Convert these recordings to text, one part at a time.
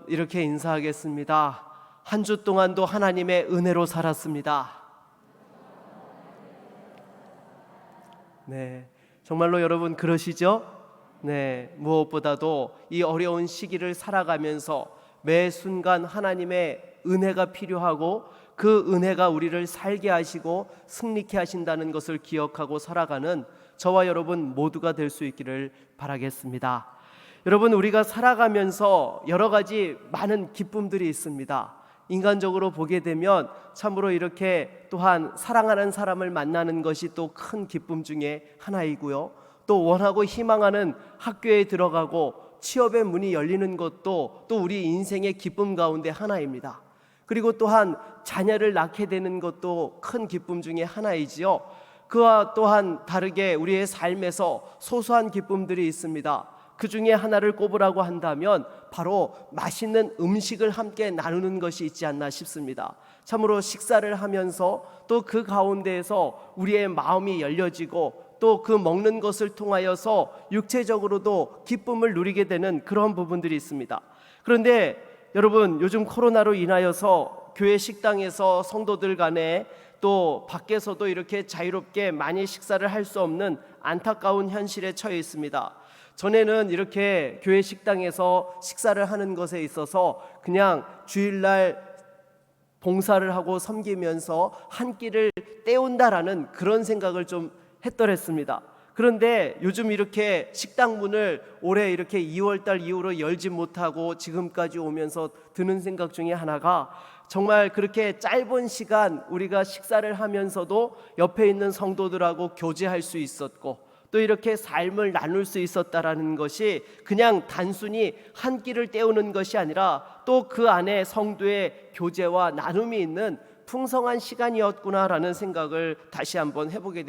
이렇게 인사하겠습니다. 한 주 동안도 하나님의 은혜로 살았습니다. 네, 정말로 여러분 그러시죠? 네, 무엇보다도 이 어려운 시기를 살아가면서 매 순간 하나님의 은혜가 필요하고 그 은혜가 우리를 살게 하시고 승리케 하신다는 것을 기억하고 살아가는 저와 여러분 모두가 될 수 있기를 바라겠습니다. 여러분, 우리가 살아가면서 여러 가지 많은 기쁨들이 있습니다. 인간적으로 보게 되면 참으로 이렇게 또한 사랑하는 사람을 만나는 것이 또 큰 기쁨 중에 하나이고요, 또 원하고 희망하는 학교에 들어가고 취업의 문이 열리는 것도 또 우리 인생의 기쁨 가운데 하나입니다. 그리고 또한 자녀를 낳게 되는 것도 큰 기쁨 중에 하나이지요. 그와 또한 다르게 우리의 삶에서 소소한 기쁨들이 있습니다. 그 중에 하나를 꼽으라고 한다면 바로 맛있는 음식을 함께 나누는 것이 있지 않나 싶습니다. 참으로 식사를 하면서 또 그 가운데에서 우리의 마음이 열려지고 또 그 먹는 것을 통하여서 육체적으로도 기쁨을 누리게 되는 그런 부분들이 있습니다. 그런데 여러분, 요즘 코로나로 인하여서 교회 식당에서 성도들 간에 또 밖에서도 이렇게 자유롭게 많이 식사를 할 수 없는 안타까운 현실에 처해 있습니다. 전에는 이렇게 교회 식당에서 식사를 하는 것에 있어서 그냥 주일날 봉사를 하고 섬기면서 한 끼를 때운다라는 그런 생각을 좀 했더랬습니다. 그런데 요즘 이렇게 식당 문을 올해 이렇게 2월달 이후로 열지 못하고 지금까지 오면서 드는 생각 중에 하나가, 정말 그렇게 짧은 시간 우리가 식사를 하면서도 옆에 있는 성도들하고 교제할 수 있었고 또 이렇게 삶을 나눌 수 있었다라는 것이 그냥 단순히 한 끼를 때우는 것이 아니라 또 그 안에 성도의 교제와 나눔이 있는 풍성한 시간이었구나라는 생각을 다시 한번 해보게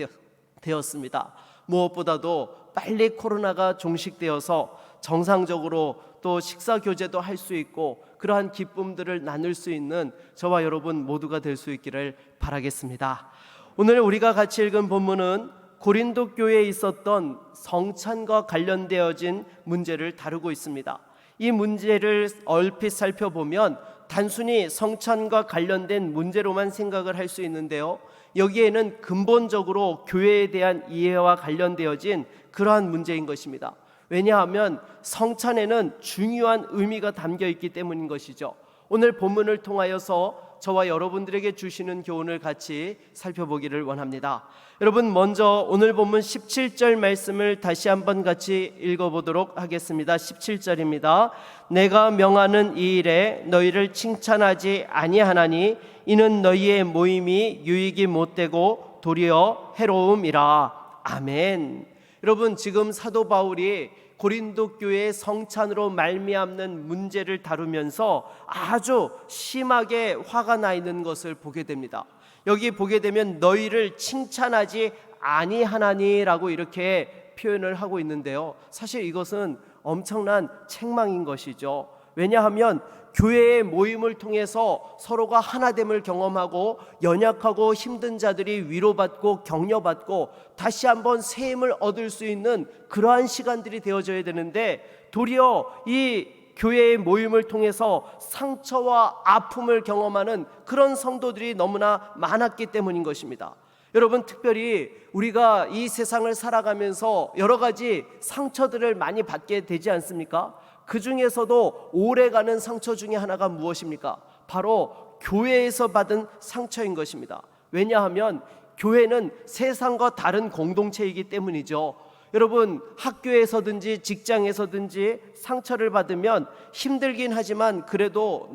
되었습니다. 무엇보다도 빨리 코로나가 종식되어서 정상적으로 또 식사 교제도 할 수 있고 그러한 기쁨들을 나눌 수 있는 저와 여러분 모두가 될 수 있기를 바라겠습니다. 오늘 우리가 같이 읽은 본문은 고린도 교회에 있었던 성찬과 관련되어진 문제를 다루고 있습니다. 이 문제를 얼핏 살펴보면 단순히 성찬과 관련된 문제로만 생각을 할 수 있는데요, 여기에는 근본적으로 교회에 대한 이해와 관련되어진 그러한 문제인 것입니다. 왜냐하면 성찬에는 중요한 의미가 담겨 있기 때문인 것이죠. 오늘 본문을 통하여서 저와 여러분들에게 주시는 교훈을 같이 살펴보기를 원합니다. 여러분, 먼저 오늘 본문 17절 말씀을 다시 한번 같이 읽어보도록 하겠습니다. 17절입니다. 내가 명하는 이 일에 너희를 칭찬하지 아니하나니 이는 너희의 모임이 유익이 못되고 도리어 해로움이라. 아멘. 여러분, 지금 사도 바울이 고린도 교회의 성찬으로 말미암는 문제를 다루면서 아주 심하게 화가 나 있는 것을 보게 됩니다. 여기 보게 되면 너희를 칭찬하지 아니하나니라고 이렇게 표현을 하고 있는데요, 사실 이것은 엄청난 책망인 것이죠. 왜냐하면 교회의 모임을 통해서 서로가 하나됨을 경험하고 연약하고 힘든 자들이 위로받고 격려받고 다시 한번 새 힘을 얻을 수 있는 그러한 시간들이 되어져야 되는데, 도리어 이 교회의 모임을 통해서 상처와 아픔을 경험하는 그런 성도들이 너무나 많았기 때문인 것입니다. 여러분, 특별히 우리가 이 세상을 살아가면서 여러 가지 상처들을 많이 받게 되지 않습니까? 그 중에서도 오래가는 상처 중에 하나가 무엇입니까? 바로 교회에서 받은 상처인 것입니다. 왜냐하면 교회는 세상과 다른 공동체이기 때문이죠. 여러분, 학교에서든지 직장에서든지 상처를 받으면 힘들긴 하지만 그래도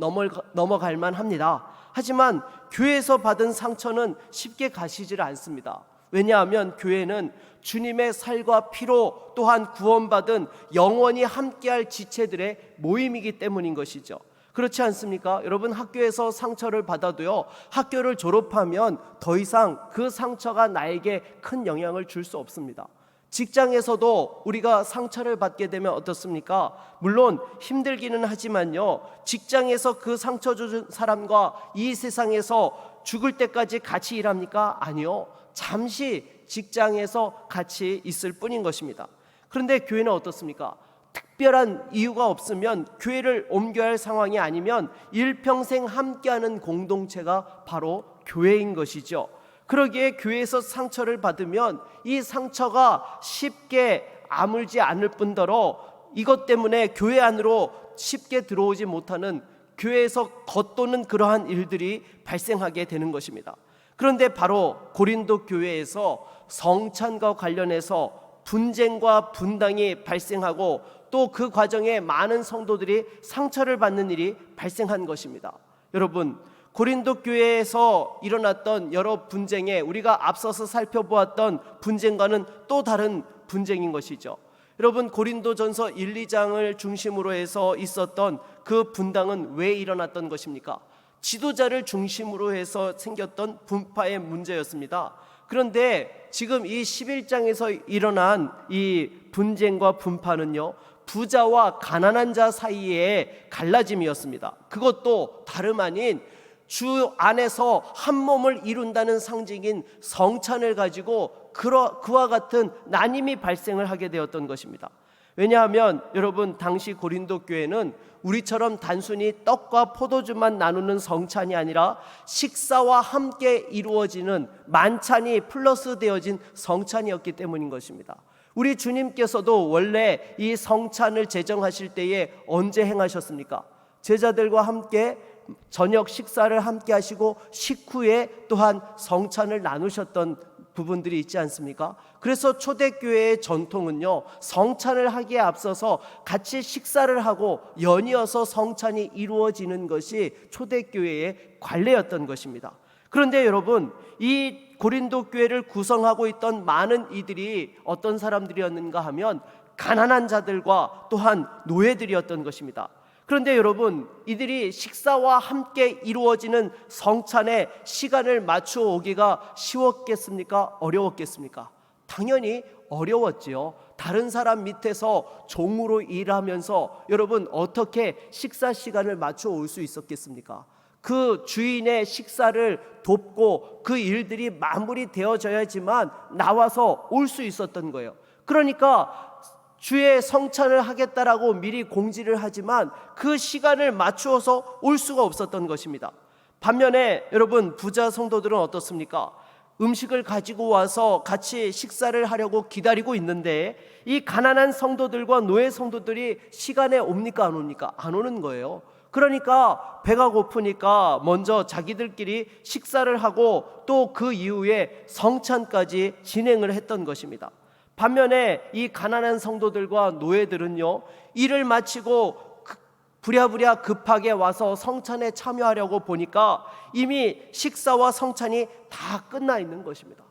넘어갈 만합니다. 하지만 교회에서 받은 상처는 쉽게 가시질 않습니다. 왜냐하면 교회는 주님의 살과 피로 또한 구원받은 영원히 함께할 지체들의 모임이기 때문인 것이죠. 그렇지 않습니까? 여러분, 학교에서 상처를 받아도요, 학교를 졸업하면 더 이상 그 상처가 나에게 큰 영향을 줄 수 없습니다. 직장에서도 우리가 상처를 받게 되면 어떻습니까? 물론 힘들기는 하지만요, 직장에서 그 상처 준 사람과 이 세상에서 죽을 때까지 같이 일합니까? 아니요. 잠시 직장에서 같이 있을 뿐인 것입니다. 그런데 교회는 어떻습니까? 특별한 이유가 없으면 교회를 옮겨야 할 상황이 아니면 일평생 함께하는 공동체가 바로 교회인 것이죠. 그러기에 교회에서 상처를 받으면 이 상처가 쉽게 아물지 않을 뿐더러 이것 때문에 교회 안으로 쉽게 들어오지 못하는, 교회에서 겉도는 그러한 일들이 발생하게 되는 것입니다. 그런데 바로 고린도 교회에서 성찬과 관련해서 분쟁과 분당이 발생하고 또 그 과정에 많은 성도들이 상처를 받는 일이 발생한 것입니다. 여러분, 고린도 교회에서 일어났던 여러 분쟁에 우리가 앞서서 살펴보았던 분쟁과는 또 다른 분쟁인 것이죠. 여러분, 고린도전서 1, 2장을 중심으로 해서 있었던 그 분당은 왜 일어났던 것입니까? 지도자를 중심으로 해서 생겼던 분파의 문제였습니다. 그런데 지금 이 11장에서 일어난 이 분쟁과 분파는요, 부자와 가난한 자 사이의 갈라짐이었습니다. 그것도 다름 아닌 주 안에서 한 몸을 이룬다는 상징인 성찬을 가지고 그와 같은 나님이 발생을 하게 되었던 것입니다. 왜냐하면 여러분, 당시 고린도 교회는 우리처럼 단순히 떡과 포도주만 나누는 성찬이 아니라 식사와 함께 이루어지는 만찬이 플러스 되어진 성찬이었기 때문인 것입니다. 우리 주님께서도 원래 이 성찬을 제정하실 때에 언제 행하셨습니까? 제자들과 함께 저녁 식사를 함께 하시고 식후에 또한 성찬을 나누셨던 부분들이 있지 않습니까? 그래서 초대교회의 전통은요, 성찬을 하기에 앞서서 같이 식사를 하고 연이어서 성찬이 이루어지는 것이 초대교회의 관례였던 것입니다. 그런데 여러분, 이 고린도 교회를 구성하고 있던 많은 이들이 어떤 사람들이었는가 하면 가난한 자들과 또한 노예들이었던 것입니다. 그런데 여러분, 이들이 식사와 함께 이루어지는 성찬에 시간을 맞추어 오기가 쉬웠겠습니까? 어려웠겠습니까? 당연히 어려웠지요. 다른 사람 밑에서 종으로 일하면서 여러분, 어떻게 식사 시간을 맞추어 올 수 있었겠습니까? 그 주인의 식사를 돕고 그 일들이 마무리되어져야지만 나와서 올 수 있었던 거예요. 그러니까 주의 성찬을 하겠다라고 미리 공지를 하지만 그 시간을 맞추어서 올 수가 없었던 것입니다. 반면에 여러분, 부자 성도들은 어떻습니까? 음식을 가지고 와서 같이 식사를 하려고 기다리고 있는데 이 가난한 성도들과 노예 성도들이 시간에 옵니까 안 옵니까? 안 오는 거예요. 그러니까 배가 고프니까 먼저 자기들끼리 식사를 하고 또 그 이후에 성찬까지 진행을 했던 것입니다. 반면에 이 가난한 성도들과 노예들은요, 일을 마치고 부랴부랴 급하게 와서 성찬에 참여하려고 보니까 이미 식사와 성찬이 다 끝나 있는 것입니다.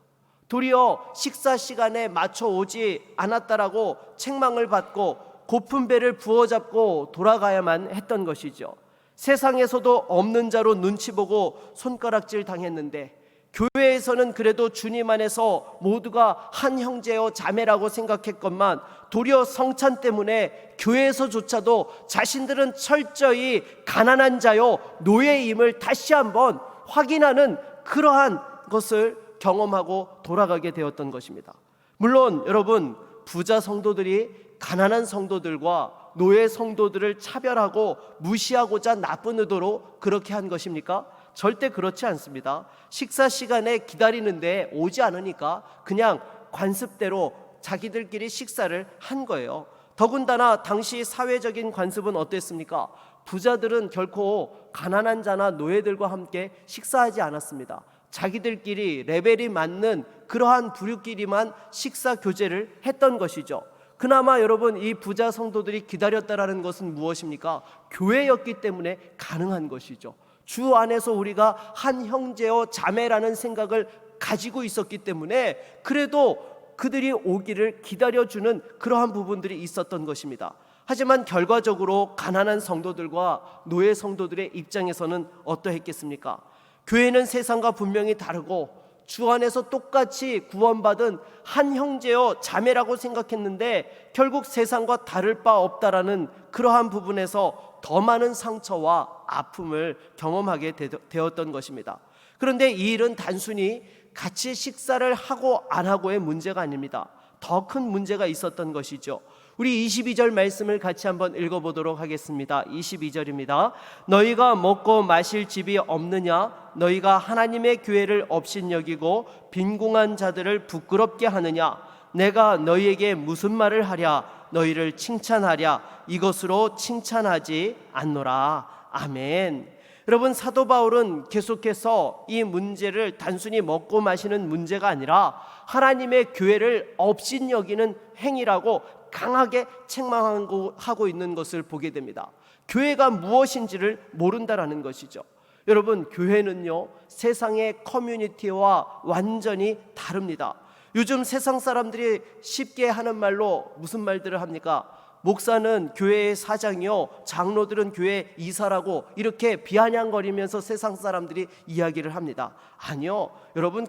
도리어 식사 시간에 맞춰 오지 않았다라고 책망을 받고 고픈 배를 부어잡고 돌아가야만 했던 것이죠. 세상에서도 없는 자로 눈치 보고 손가락질 당했는데 교회에서는 그래도 주님 안에서 모두가 한 형제요 자매라고 생각했건만 도리어 성찬 때문에 교회에서조차도 자신들은 철저히 가난한 자요 노예임을 다시 한번 확인하는 그러한 것을 경험하고 돌아가게 되었던 것입니다. 물론 여러분, 부자 성도들이 가난한 성도들과 노예 성도들을 차별하고 무시하고자 나쁜 의도로 그렇게 한 것입니까? 절대 그렇지 않습니다. 식사 시간에 기다리는데 오지 않으니까 그냥 관습대로 자기들끼리 식사를 한 거예요. 더군다나 당시 사회적인 관습은 어땠습니까? 부자들은 결코 가난한 자나 노예들과 함께 식사하지 않았습니다. 자기들끼리 레벨이 맞는 그러한 부류끼리만 식사 교제를 했던 것이죠. 그나마 여러분, 이 부자 성도들이 기다렸다라는 것은 무엇입니까? 교회였기 때문에 가능한 것이죠. 주 안에서 우리가 한 형제요 자매라는 생각을 가지고 있었기 때문에 그래도 그들이 오기를 기다려주는 그러한 부분들이 있었던 것입니다. 하지만 결과적으로 가난한 성도들과 노예 성도들의 입장에서는 어떠했겠습니까? 교회는 세상과 분명히 다르고 주 안에서 똑같이 구원받은 한 형제요 자매라고 생각했는데 결국 세상과 다를 바 없다라는 그러한 부분에서 더 많은 상처와 아픔을 경험하게 되었던 것입니다. 그런데 이 일은 단순히 같이 식사를 하고 안 하고의 문제가 아닙니다. 더 큰 문제가 있었던 것이죠. 우리 22절 말씀을 같이 한번 읽어보도록 하겠습니다. 22절입니다. 너희가 먹고 마실 집이 없느냐? 너희가 하나님의 교회를 업신여기고 빈궁한 자들을 부끄럽게 하느냐? 내가 너희에게 무슨 말을 하랴? 너희를 칭찬하랴? 이것으로 칭찬하지 않노라. 아멘. 여러분, 사도 바울은 계속해서 이 문제를 단순히 먹고 마시는 문제가 아니라 하나님의 교회를 업신여기는 행위라고 강하게 책망하고 있는 것을 보게 됩니다. 교회가 무엇인지를 모른다라는 것이죠. 여러분, 교회는요, 세상의 커뮤니티와 완전히 다릅니다. 요즘 세상 사람들이 쉽게 하는 말로 무슨 말들을 합니까? 목사는 교회의 사장이요, 장로들은 교회 이사라고 이렇게 비아냥거리면서 세상 사람들이 이야기를 합니다. 아니요, 여러분,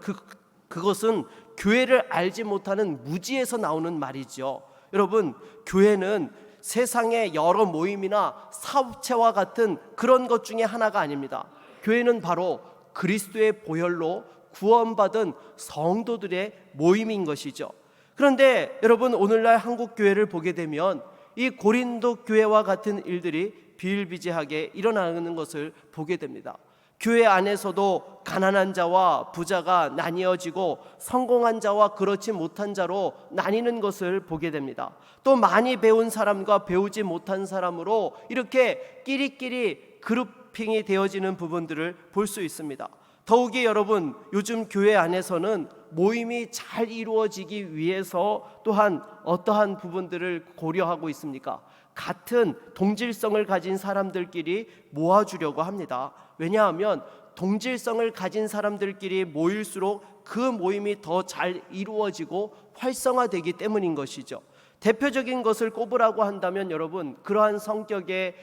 그것은 교회를 알지 못하는 무지에서 나오는 말이죠. 여러분, 교회는 세상의 여러 모임이나 사업체와 같은 그런 것 중에 하나가 아닙니다. 교회는 바로 그리스도의 보혈로 구원받은 성도들의 모임인 것이죠. 그런데 여러분, 오늘날 한국 교회를 보게 되면 이 고린도 교회와 같은 일들이 비일비재하게 일어나는 것을 보게 됩니다. 교회 안에서도 가난한 자와 부자가 나뉘어지고 성공한 자와 그렇지 못한 자로 나뉘는 것을 보게 됩니다. 또 많이 배운 사람과 배우지 못한 사람으로 이렇게 끼리끼리 그룹핑이 되어지는 부분들을 볼 수 있습니다. 더욱이 여러분, 요즘 교회 안에서는 모임이 잘 이루어지기 위해서 또한 어떠한 부분들을 고려하고 있습니까? 같은 동질성을 가진 사람들끼리 모아주려고 합니다. 왜냐하면 동질성을 가진 사람들끼리 모일수록 그 모임이 더 잘 이루어지고 활성화되기 때문인 것이죠. 대표적인 것을 꼽으라고 한다면 여러분, 그러한 성격의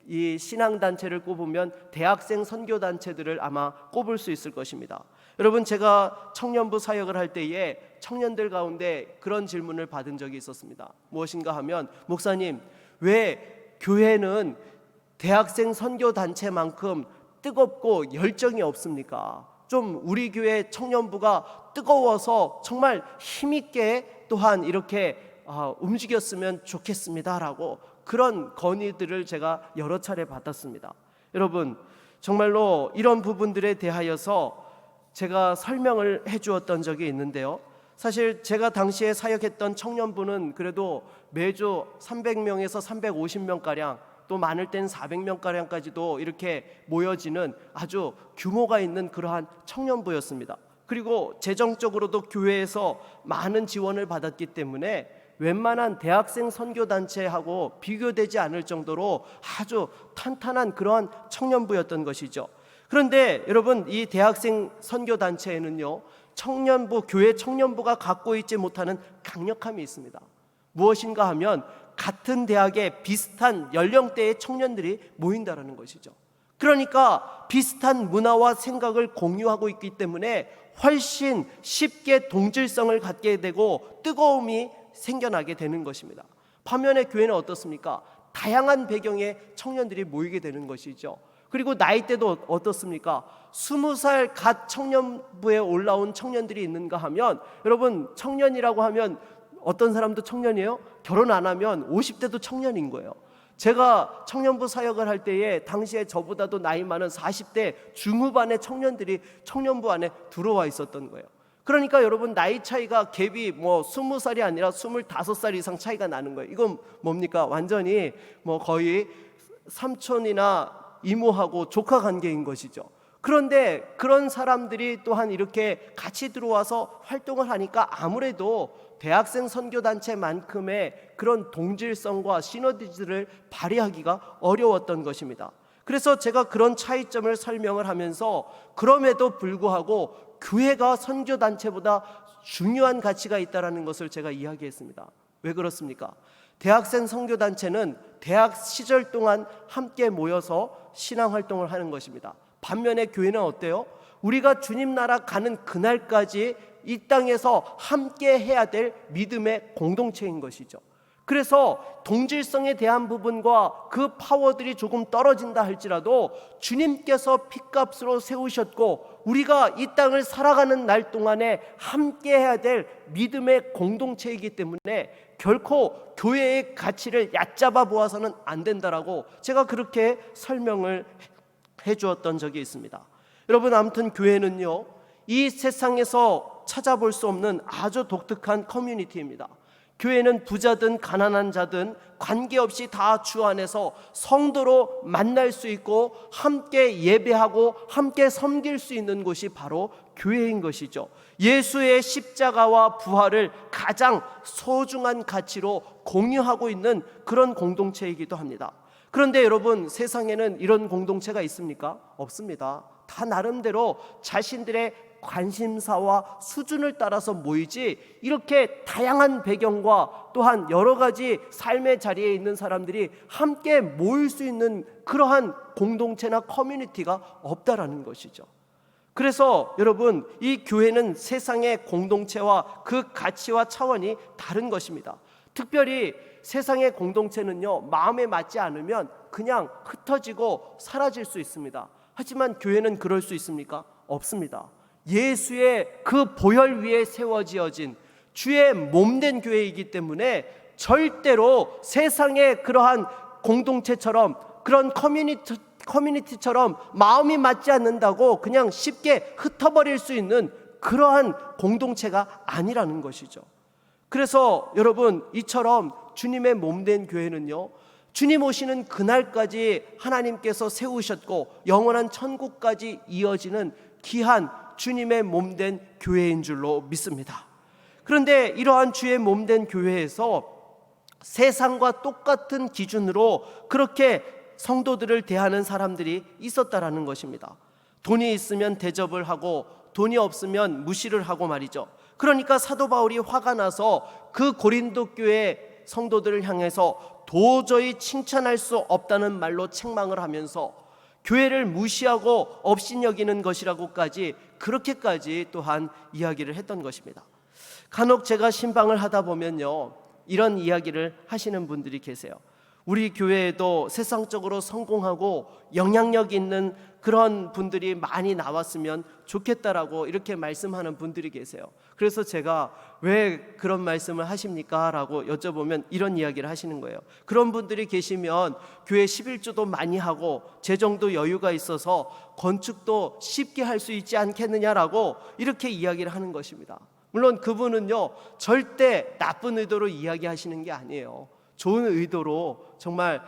이 신앙단체를 꼽으면 대학생 선교단체들을 아마 꼽을 수 있을 것입니다. 여러분, 제가 청년부 사역을 할 때에 청년들 가운데 그런 질문을 받은 적이 있었습니다. 무엇인가 하면, 목사님, 왜 교회는 대학생 선교단체만큼 뜨겁고 열정이 없습니까? 좀 우리 교회 청년부가 뜨거워서 정말 힘있게 또한 이렇게 움직였으면 좋겠습니다라고 그런 건의들을 제가 여러 차례 받았습니다. 여러분, 정말로 이런 부분들에 대하여서 제가 설명을 해주었던 적이 있는데요. 사실 제가 당시에 사역했던 청년부는 그래도 매주 300명에서 350명가량, 또 많을 땐 400명가량까지도 이렇게 모여지는 아주 규모가 있는 그러한 청년부였습니다. 그리고 재정적으로도 교회에서 많은 지원을 받았기 때문에 웬만한 대학생 선교단체하고 비교되지 않을 정도로 아주 탄탄한 그러한 청년부였던 것이죠. 그런데 여러분, 이 대학생 선교단체에는요, 청년부, 교회 청년부가 갖고 있지 못하는 강력함이 있습니다. 무엇인가 하면 같은 대학에 비슷한 연령대의 청년들이 모인다라는 것이죠. 그러니까 비슷한 문화와 생각을 공유하고 있기 때문에 훨씬 쉽게 동질성을 갖게 되고 뜨거움이 생겨나게 되는 것입니다. 반면에 교회는 어떻습니까? 다양한 배경의 청년들이 모이게 되는 것이죠. 그리고 나이대도 어떻습니까? 20살 갓 청년부에 올라온 청년들이 있는가 하면, 여러분, 청년이라고 하면 어떤 사람도 청년이에요? 결혼 안 하면 50대도 청년인 거예요. 제가 청년부 사역을 할 때에 당시에 저보다도 나이 많은 40대 중후반의 청년들이 청년부 안에 들어와 있었던 거예요. 그러니까 여러분, 나이 차이가 갭이 20살이 아니라 25살 이상 차이가 나는 거예요. 이건 뭡니까? 완전히 거의 삼촌이나 이모하고 조카 관계인 것이죠. 그런데 그런 사람들이 또한 이렇게 같이 들어와서 활동을 하니까 아무래도 대학생 선교단체만큼의 그런 동질성과 시너지를 발휘하기가 어려웠던 것입니다. 그래서 제가 그런 차이점을 설명을 하면서, 그럼에도 불구하고 교회가 선교단체보다 중요한 가치가 있다는 것을 제가 이야기했습니다. 왜 그렇습니까? 대학생 선교단체는 대학 시절 동안 함께 모여서 신앙활동을 하는 것입니다. 반면에 교회는 어때요? 우리가 주님 나라 가는 그날까지 이 땅에서 함께 해야 될 믿음의 공동체인 것이죠. 그래서 동질성에 대한 부분과 그 파워들이 조금 떨어진다 할지라도 주님께서 핏값으로 세우셨고 우리가 이 땅을 살아가는 날 동안에 함께 해야 될 믿음의 공동체이기 때문에 결코 교회의 가치를 얕잡아 보아서는 안 된다라고 제가 그렇게 설명을 해 주었던 적이 있습니다. 여러분, 아무튼 교회는요, 이 세상에서 찾아볼 수 없는 아주 독특한 커뮤니티입니다. 교회는 부자든 가난한 자든 관계없이 다 주 안에서 성도로 만날 수 있고 함께 예배하고 함께 섬길 수 있는 곳이 바로 교회인 것이죠. 예수의 십자가와 부활을 가장 소중한 가치로 공유하고 있는 그런 공동체이기도 합니다. 그런데 여러분, 세상에는 이런 공동체가 있습니까? 없습니다. 다 나름대로 자신들의 관심사와 수준을 따라서 모이지, 이렇게 다양한 배경과 또한 여러 가지 삶의 자리에 있는 사람들이 함께 모일 수 있는 그러한 공동체나 커뮤니티가 없다라는 것이죠. 그래서 여러분, 이 교회는 세상의 공동체와 그 가치와 차원이 다른 것입니다. 특별히 세상의 공동체는요, 마음에 맞지 않으면 그냥 흩어지고 사라질 수 있습니다. 하지만 교회는 그럴 수 있습니까? 없습니다. 예수의 그 보혈 위에 세워지어진 주의 몸된 교회이기 때문에 절대로 세상의 그러한 공동체처럼, 그런 커뮤니티처럼 마음이 맞지 않는다고 그냥 쉽게 흩어버릴 수 있는 그러한 공동체가 아니라는 것이죠. 그래서 여러분, 이처럼 주님의 몸된 교회는요, 주님 오시는 그날까지 하나님께서 세우셨고 영원한 천국까지 이어지는 귀한 주님의 몸된 교회인 줄로 믿습니다. 그런데 이러한 주의 몸된 교회에서 세상과 똑같은 기준으로 그렇게 성도들을 대하는 사람들이 있었다라는 것입니다. 돈이 있으면 대접을 하고 돈이 없으면 무시를 하고 말이죠. 그러니까 사도 바울이 화가 나서 그 고린도 교회 성도들을 향해서 도저히 칭찬할 수 없다는 말로 책망을 하면서 교회를 무시하고 업신여기는 것이라고까지, 그렇게까지 또한 이야기를 했던 것입니다. 간혹 제가 신방을 하다 보면요, 이런 이야기를 하시는 분들이 계세요. 우리 교회에도 세상적으로 성공하고 영향력 있는 그런 분들이 많이 나왔으면 좋겠다라고 이렇게 말씀하는 분들이 계세요. 그래서 제가 왜 그런 말씀을 하십니까? 라고 여쭤보면 이런 이야기를 하시는 거예요. 그런 분들이 계시면 교회 11조도 많이 하고 재정도 여유가 있어서 건축도 쉽게 할 수 있지 않겠느냐라고 이렇게 이야기를 하는 것입니다. 물론 그분은요, 절대 나쁜 의도로 이야기하시는 게 아니에요. 좋은 의도로 정말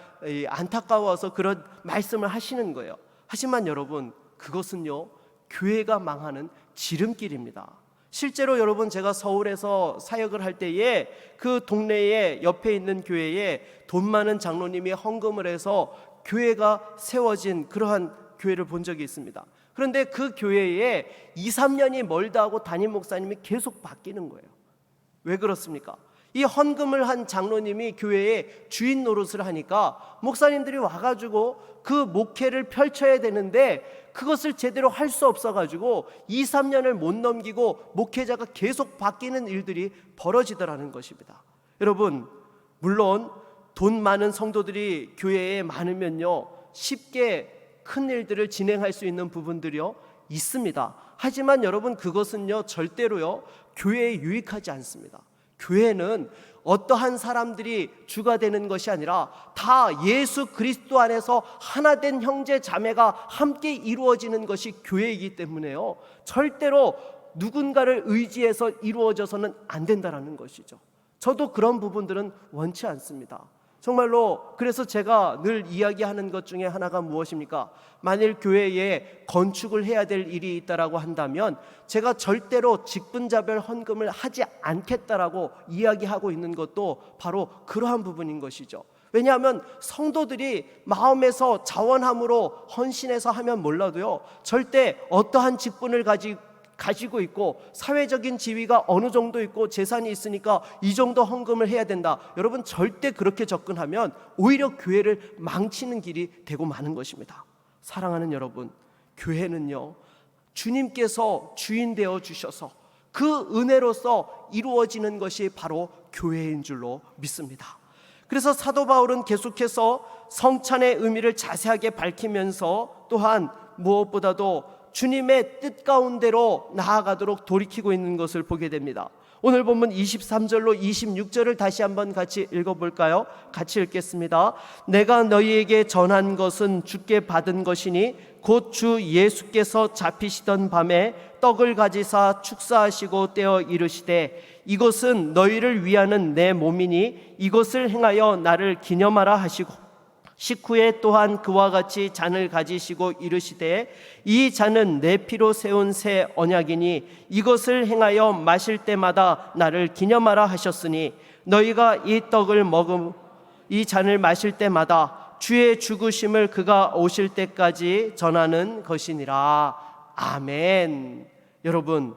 안타까워서 그런 말씀을 하시는 거예요. 하지만 여러분, 그것은요, 교회가 망하는 지름길입니다. 실제로 여러분, 제가 서울에서 사역을 할 때에 그 동네에 옆에 있는 교회에 돈 많은 장로님이 헌금을 해서 교회가 세워진 그러한 교회를 본 적이 있습니다. 그런데 그 교회에 2, 3년이 멀다 하고 담임 목사님이 계속 바뀌는 거예요. 왜 그렇습니까? 이 헌금을 한 장로님이 교회에 주인 노릇을 하니까 목사님들이 와가지고 그 목회를 펼쳐야 되는데 그것을 제대로 할 수 없어가지고 2, 3년을 못 넘기고 목회자가 계속 바뀌는 일들이 벌어지더라는 것입니다. 여러분, 물론 돈 많은 성도들이 교회에 많으면요, 쉽게 큰 일들을 진행할 수 있는 부분들이요, 있습니다. 하지만 여러분, 그것은요, 절대로요, 교회에 유익하지 않습니다. 교회는 어떠한 사람들이 주가 되는 것이 아니라 다 예수 그리스도 안에서 하나 된 형제 자매가 함께 이루어지는 것이 교회이기 때문에요, 절대로 누군가를 의지해서 이루어져서는 안 된다는 것이죠. 저도 그런 부분들은 원치 않습니다. 정말로. 그래서 제가 늘 이야기하는 것 중에 하나가 무엇입니까? 만일 교회에 건축을 해야 될 일이 있다라고 한다면 제가 절대로 직분자별 헌금을 하지 않겠다라고 이야기하고 있는 것도 바로 그러한 부분인 것이죠. 왜냐하면 성도들이 마음에서 자원함으로 헌신해서 하면 몰라도요, 절대 어떠한 직분을 가지고 있고 사회적인 지위가 어느 정도 있고 재산이 있으니까 이 정도 헌금을 해야 된다, 여러분, 절대 그렇게 접근하면 오히려 교회를 망치는 길이 되고 마는 것입니다. 사랑하는 여러분, 교회는요, 주님께서 주인 되어 주셔서 그 은혜로서 이루어지는 것이 바로 교회인 줄로 믿습니다. 그래서 사도 바울은 계속해서 성찬의 의미를 자세하게 밝히면서 또한 무엇보다도 주님의 뜻 가운데로 나아가도록 돌이키고 있는 것을 보게 됩니다. 오늘 본문 23절로 26절을 다시 한번 같이 읽어볼까요? 같이 읽겠습니다. 내가 너희에게 전한 것은 주께 받은 것이니 곧 주 예수께서 잡히시던 밤에 떡을 가지사 축사하시고 떼어 이르시되 이것은 너희를 위하는 내 몸이니 이것을 행하여 나를 기념하라 하시고 식후에 또한 그와 같이 잔을 가지시고 이르시되 이 잔은 내 피로 세운 새 언약이니 이것을 행하여 마실 때마다 나를 기념하라 하셨으니 너희가 이 떡을 먹음 이 잔을 마실 때마다 주의 죽으심을 그가 오실 때까지 전하는 것이니라. 아멘. 여러분,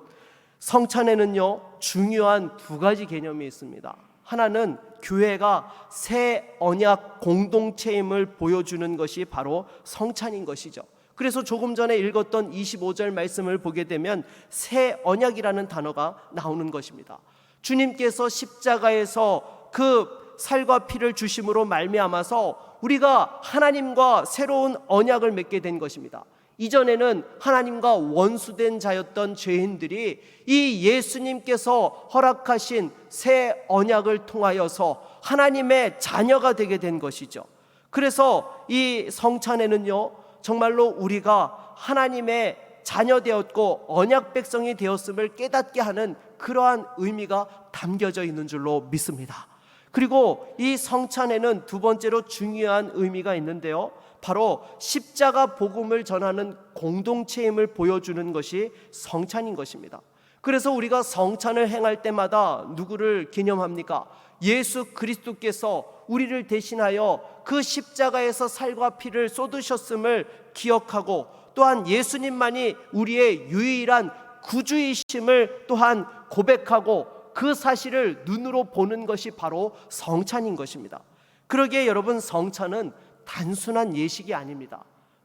성찬에는요 중요한 두 가지 개념이 있습니다. 하나는 교회가 새 언약 공동체임을 보여주는 것이 바로 성찬인 것이죠. 그래서 조금 전에 읽었던 25절 말씀을 보게 되면 새 언약이라는 단어가 나오는 것입니다. 주님께서 십자가에서 그 살과 피를 주심으로 말미암아서 우리가 하나님과 새로운 언약을 맺게 된 것입니다. 이전에는 하나님과 원수된 자였던 죄인들이 이 예수님께서 허락하신 새 언약을 통하여서 하나님의 자녀가 되게 된 것이죠. 그래서 이 성찬에는요 정말로 우리가 하나님의 자녀 되었고 언약 백성이 되었음을 깨닫게 하는 그러한 의미가 담겨져 있는 줄로 믿습니다. 그리고 이 성찬에는 두 번째로 중요한 의미가 있는데요, 바로 십자가 복음을 전하는 공동체임을 보여주는 것이 성찬인 것입니다. 그래서 우리가 성찬을 행할 때마다 누구를 기념합니까? 예수 그리스도께서 우리를 대신하여 그 십자가에서 살과 피를 쏟으셨음을 기억하고 또한 예수님만이 우리의 유일한 구주이심을 또한 고백하고 그 사실을 눈으로 보는 것이 바로 성찬인 것입니다. 그러기에 여러분, 성찬은 단순한 예식이 아닙니다.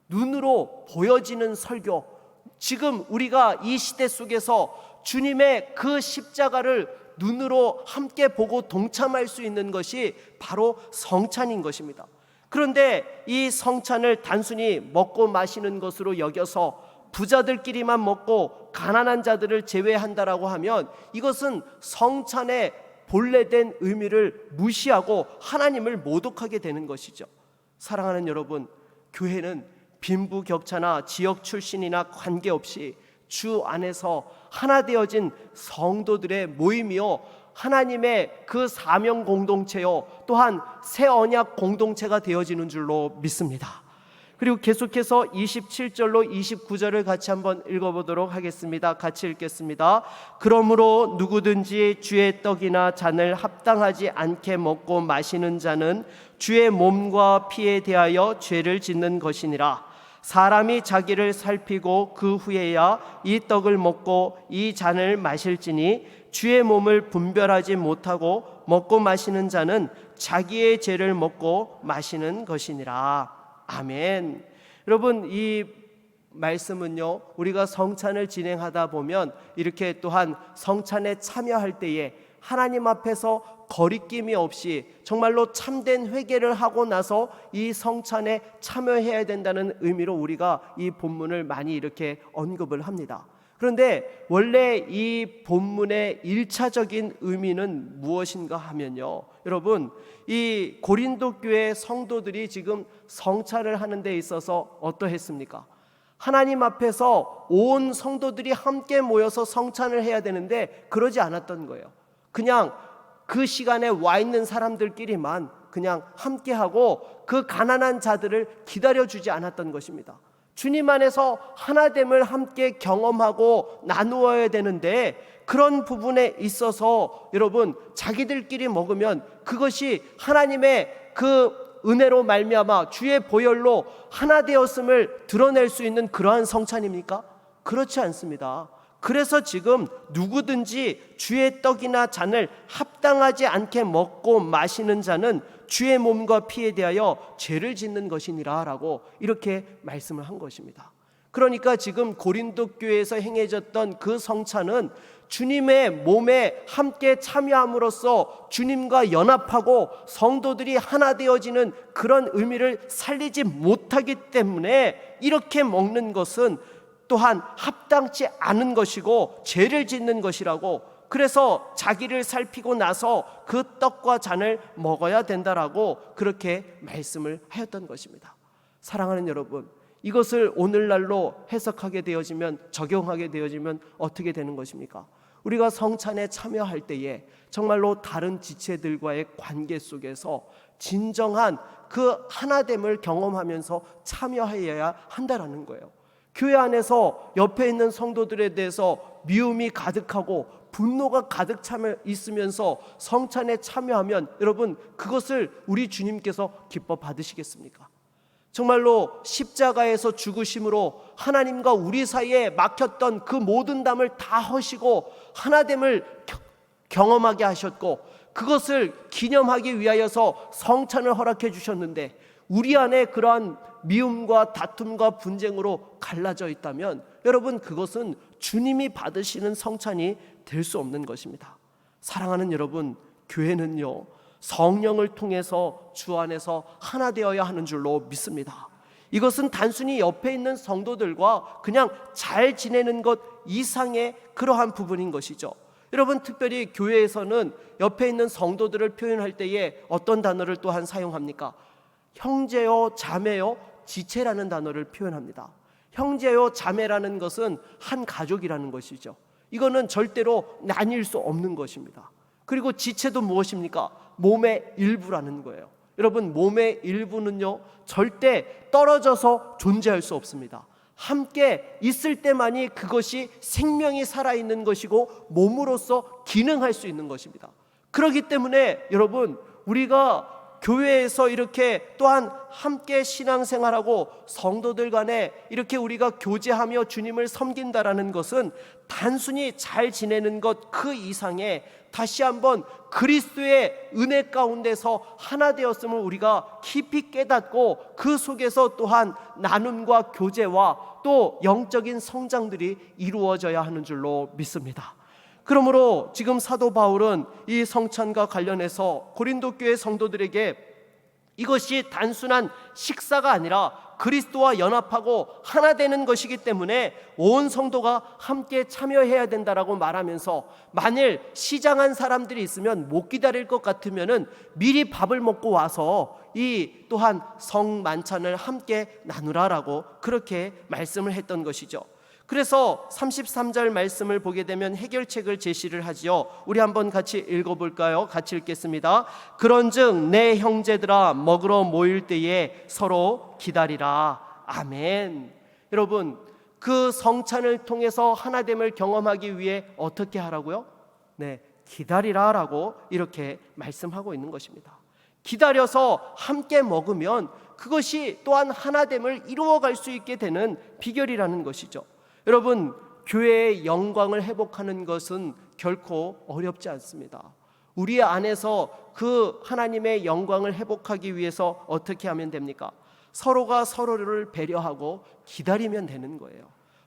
눈으로 보여지는 설교, 지금 우리가 이 시대 속에서 주님의 그 십자가를 눈으로 함께 보고 동참할 수 있는 것이 바로 성찬인 것입니다. 그런데 이 성찬을 단순히 먹고 마시는 것으로 여겨서 부자들끼리만 먹고 가난한 자들을 제외한다라고 하면 이것은 성찬의 본래된 의미를 무시하고 하나님을 모독하게 되는 것이죠. 사랑하는 여러분, 교회는 빈부격차나 지역 출신이나 관계없이 주 안에서 하나 되어진 성도들의 모임이요, 하나님의 그 사명 공동체요, 또한 새 언약 공동체가 되어지는 줄로 믿습니다. 그리고 계속해서 27절로 29절을 같이 한번 읽어보도록 하겠습니다. 같이 읽겠습니다. 그러므로 누구든지 주의 떡이나 잔을 합당하지 않게 먹고 마시는 자는 주의 몸과 피에 대하여 죄를 짓는 것이니라. 사람이 자기를 살피고 그 후에야 이 떡을 먹고 이 잔을 마실지니 주의 몸을 분별하지 못하고 먹고 마시는 자는 자기의 죄를 먹고 마시는 것이니라. 아멘. 여러분, 이 말씀은요, 우리가 성찬을 진행하다 보면 이렇게 또한 성찬에 참여할 때에 하나님 앞에서 거리낌이 없이 정말로 참된 회개를 하고 나서 이 성찬에 참여해야 된다는 의미로 우리가 이 본문을 많이 이렇게 언급을 합니다. 그런데 원래 이 본문의 1차적인 의미는 무엇인가 하면요, 여러분, 이 고린도 교회 성도들이 지금 성찬을 하는 데 있어서 어떠했습니까? 하나님 앞에서 온 성도들이 함께 모여서 성찬을 해야 되는데 그러지 않았던 거예요. 그냥 그 시간에 와 있는 사람들끼리만 그냥 함께하고 그 가난한 자들을 기다려주지 않았던 것입니다. 주님 안에서 하나됨을 함께 경험하고 나누어야 되는데 그런 부분에 있어서 여러분, 자기들끼리 먹으면 그것이 하나님의 그 은혜로 말미암아 주의 보혈로 하나 되었음을 드러낼 수 있는 그러한 성찬입니까? 그렇지 않습니다. 그래서 지금 누구든지 주의 떡이나 잔을 합당하지 않게 먹고 마시는 자는 주의 몸과 피에 대하여 죄를 짓는 것이니라 라고 이렇게 말씀을 한 것입니다. 그러니까 지금 고린도 교회에서 행해졌던 그 성찬은 주님의 몸에 함께 참여함으로써 주님과 연합하고 성도들이 하나 되어지는 그런 의미를 살리지 못하기 때문에 이렇게 먹는 것은 또한 합당치 않은 것이고 죄를 짓는 것이라고 그래서 자기를 살피고 나서 그 떡과 잔을 먹어야 된다라고 그렇게 말씀을 하였던 것입니다. 사랑하는 여러분, 이것을 오늘날로 해석하게 되어지면, 적용하게 되어지면 어떻게 되는 것입니까? 우리가 성찬에 참여할 때에 정말로 다른 지체들과의 관계 속에서 진정한 그 하나됨을 경험하면서 참여해야 한다라는 거예요. 교회 안에서 옆에 있는 성도들에 대해서 미움이 가득하고 분노가 가득 차 있으면서 성찬에 참여하면 여러분, 그것을 우리 주님께서 기뻐 받으시겠습니까? 정말로 십자가에서 죽으심으로 하나님과 우리 사이에 막혔던 그 모든 담을 다 허시고 하나됨을 경험하게 하셨고, 그것을 기념하기 위하여서 성찬을 허락해 주셨는데, 우리 안에 그러한 미움과 다툼과 분쟁으로 갈라져 있다면 여러분, 그것은 주님이 받으시는 성찬이 될 수 없는 것입니다. 사랑하는 여러분, 교회는요, 성령을 통해서 주 안에서 하나 되어야 하는 줄로 믿습니다. 이것은 단순히 옆에 있는 성도들과 그냥 잘 지내는 것 이상의 그러한 부분인 것이죠. 여러분, 특별히 교회에서는 옆에 있는 성도들을 표현할 때에 어떤 단어를 또한 사용합니까? 형제요, 자매요, 지체라는 단어를 표현합니다. 형제요, 자매라는 것은 한 가족이라는 것이죠. 이거는 절대로 나뉠 수 없는 것입니다. 그리고 지체도 무엇입니까? 몸의 일부라는 거예요. 여러분, 몸의 일부는요, 절대 떨어져서 존재할 수 없습니다. 함께 있을 때만이 그것이 생명이 살아있는 것이고 몸으로서 기능할 수 있는 것입니다. 그렇기 때문에 여러분, 우리가 교회에서 이렇게 또한 함께 신앙생활하고 성도들 간에 이렇게 우리가 교제하며 주님을 섬긴다라는 것은 단순히 잘 지내는 것 그 이상의 다시 한번 그리스도의 은혜 가운데서 하나 되었음을 우리가 깊이 깨닫고 그 속에서 또한 나눔과 교제와 또 영적인 성장들이 이루어져야 하는 줄로 믿습니다. 그러므로 지금 사도 바울은 이 성찬과 관련해서 고린도 교회 성도들에게 이것이 단순한 식사가 아니라 그리스도와 연합하고 하나 되는 것이기 때문에 온 성도가 함께 참여해야 된다라고 말하면서, 만일 시장한 사람들이 있으면 못 기다릴 것 같으면은 미리 밥을 먹고 와서 이 또한 성만찬을 함께 나누라라고 그렇게 말씀을 했던 것이죠. 그래서 33절 말씀을 보게 되면 해결책을 제시를 하지요. 우리 한번 같이 읽어볼까요? 같이 읽겠습니다. 그런즉 내 형제들아, 먹으러 모일 때에 서로 기다리라. 아멘. 여러분, 그 성찬을 통해서 하나됨을 경험하기 위해 어떻게 하라고요? 네, 기다리라라고 이렇게 말씀하고 있는 것입니다. 기다려서 함께 먹으면 그것이 또한 하나됨을 이루어갈 수 있게 되는 비결이라는 것이죠. 여러분, 교회의 영광을 회복하는 것은 결코 어렵지 않습니다. 우리 안에서 그 하나님의 영광을 회복하기 위해서 어떻게 하면 됩니까? 서로가 서로를 배려하고 기다리면 되는 거예요.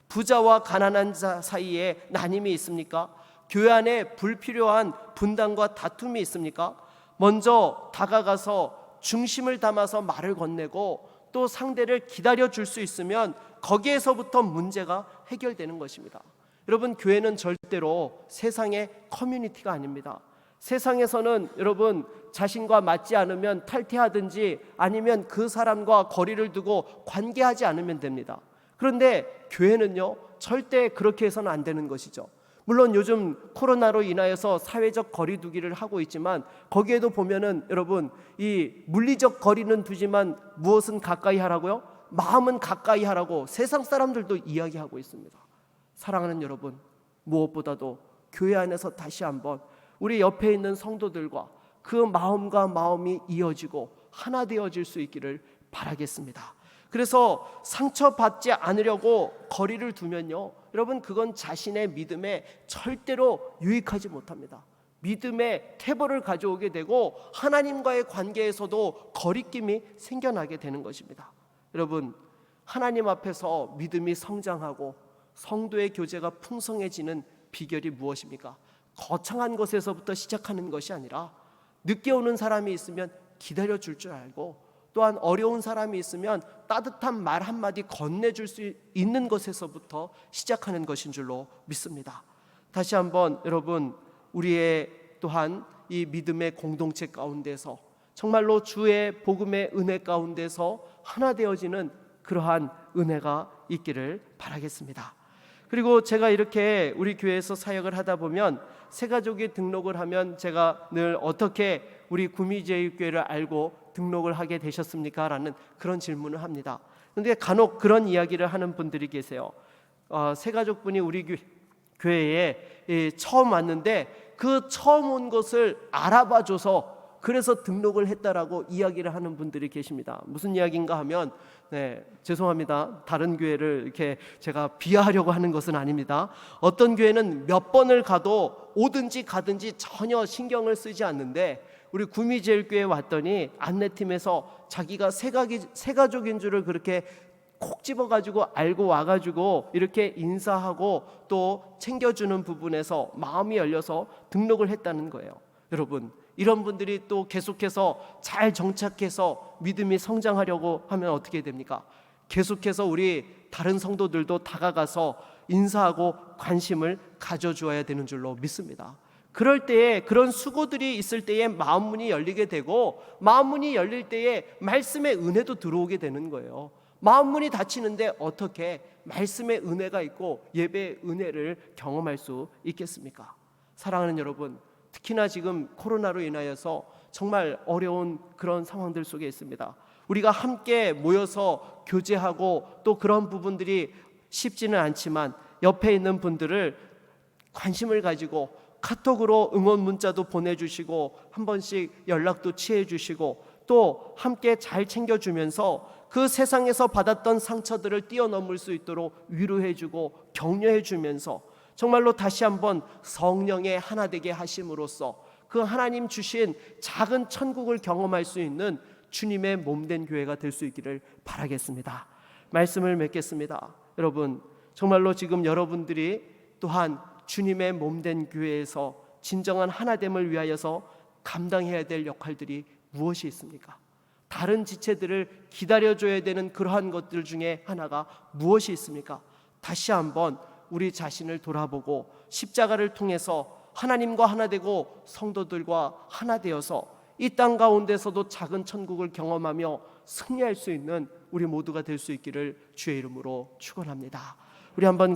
부자와 가난한 자 사이에 나눔이 있습니까? 교회 안에 불필요한 분단과 다툼이 있습니까? 먼저 다가가서 중심을 담아서 말을 건네고 또 상대를 기다려 줄 수 있으면 거기에서부터 문제가 해결되는 것입니다. 여러분, 교회는 절대로 세상의 커뮤니티가 아닙니다. 세상에서는 여러분, 자신과 맞지 않으면 탈퇴하든지 아니면 그 사람과 거리를 두고 관계하지 않으면 됩니다. 그런데 교회는요, 절대 그렇게 해서는 안 되는 것이죠. 물론 요즘 코로나로 인하여서 사회적 거리 두기를 하고 있지만, 거기에도 보면은 여러분, 이 물리적 거리는 두지만 무엇은 가까이 하라고요? 마음은 가까이 하라고 세상 사람들도 이야기하고 있습니다. 사랑하는 여러분, 무엇보다도 교회 안에서 다시 한번 우리 옆에 있는 성도들과 그 마음과 마음이 이어지고 하나 되어질 수 있기를 바라겠습니다. 그래서 상처받지 않으려고 거리를 두면요, 여러분, 그건 자신의 믿음에 절대로 유익하지 못합니다. 믿음의 태보를 가져오게 되고 하나님과의 관계에서도 거리낌이 생겨나게 되는 것입니다. 여러분, 하나님 앞에서 믿음이 성장하고 성도의 교제가 풍성해지는 비결이 무엇입니까? 거창한 것에서부터 시작하는 것이 아니라 늦게 오는 사람이 있으면 기다려 줄 줄 알고, 또한 어려운 사람이 있으면 따뜻한 말 한마디 건네줄 수 있는 것에서부터 시작하는 것인 줄로 믿습니다. 다시 한번 여러분, 우리의 또한 이 믿음의 공동체 가운데서 정말로 주의 복음의 은혜 가운데서 하나 되어지는 그러한 은혜가 있기를 바라겠습니다. 그리고 제가 이렇게 우리 교회에서 사역을 하다 보면 새가족이 등록을 하면 제가 늘 어떻게 우리 구미제일교회를 알고 등록을 하게 되셨습니까? 라는 그런 질문을 합니다. 그런데 간혹 그런 이야기를 하는 분들이 계세요. 새가족분이 우리 교회에 처음 왔는데 그 처음 온 것을 알아봐줘서 그래서 등록을 했다라고 이야기를 하는 분들이 계십니다. 무슨 이야기인가 하면 죄송합니다. 다른 교회를 이렇게 제가 비하하려고 하는 것은 아닙니다. 어떤 교회는 몇 번을 가도 오든지 가든지 전혀 신경을 쓰지 않는데 우리 구미제일교회에 왔더니 안내팀에서 자기가 새가족인 줄을 그렇게 콕 집어가지고 알고 와가지고 이렇게 인사하고 또 챙겨주는 부분에서 마음이 열려서 등록을 했다는 거예요. 여러분, 이런 분들이 또 계속해서 잘 정착해서 믿음이 성장하려고 하면 어떻게 됩니까? 계속해서 우리 다른 성도들도 다가가서 인사하고 관심을 가져주어야 되는 줄로 믿습니다. 그럴 때에 그런 수고들이 있을 때에 마음 문이 열리게 되고 마음 문이 열릴 때에 말씀의 은혜도 들어오게 되는 거예요. 마음 문이 닫히는데 어떻게 말씀의 은혜가 있고 예배의 은혜를 경험할 수 있겠습니까? 사랑하는 여러분, 특히나 지금 코로나로 인하여서 정말 어려운 그런 상황들 속에 있습니다. 우리가 함께 모여서 교제하고 또 그런 부분들이 쉽지는 않지만 옆에 있는 분들을 관심을 가지고 카톡으로 응원 문자도 보내주시고 한 번씩 연락도 취해주시고 또 함께 잘 챙겨주면서 그 세상에서 받았던 상처들을 뛰어넘을 수 있도록 위로해주고 격려해주면서 정말로 다시 한번 성령의 하나 되게 하심으로써 그 하나님 주신 작은 천국을 경험할 수 있는 주님의 몸된 교회가 될 수 있기를 바라겠습니다. 말씀을 맺겠습니다. 여러분, 정말로 지금 여러분들이 또한 주님의 몸된 교회에서 진정한 하나됨을 위하여서 감당해야 될 역할들이 무엇이 있습니까? 다른 지체들을 기다려줘야 되는 그러한 것들 중에 하나가 무엇이 있습니까? 다시 한번 우리 자신을 돌아보고 십자가를 통해서 하나님과 하나 되고 성도들과 하나 되어서 이 땅 가운데서도 작은 천국을 경험하며 승리할 수 있는 우리 모두가 될 수 있기를 주의 이름으로 축원합니다. 우리 한번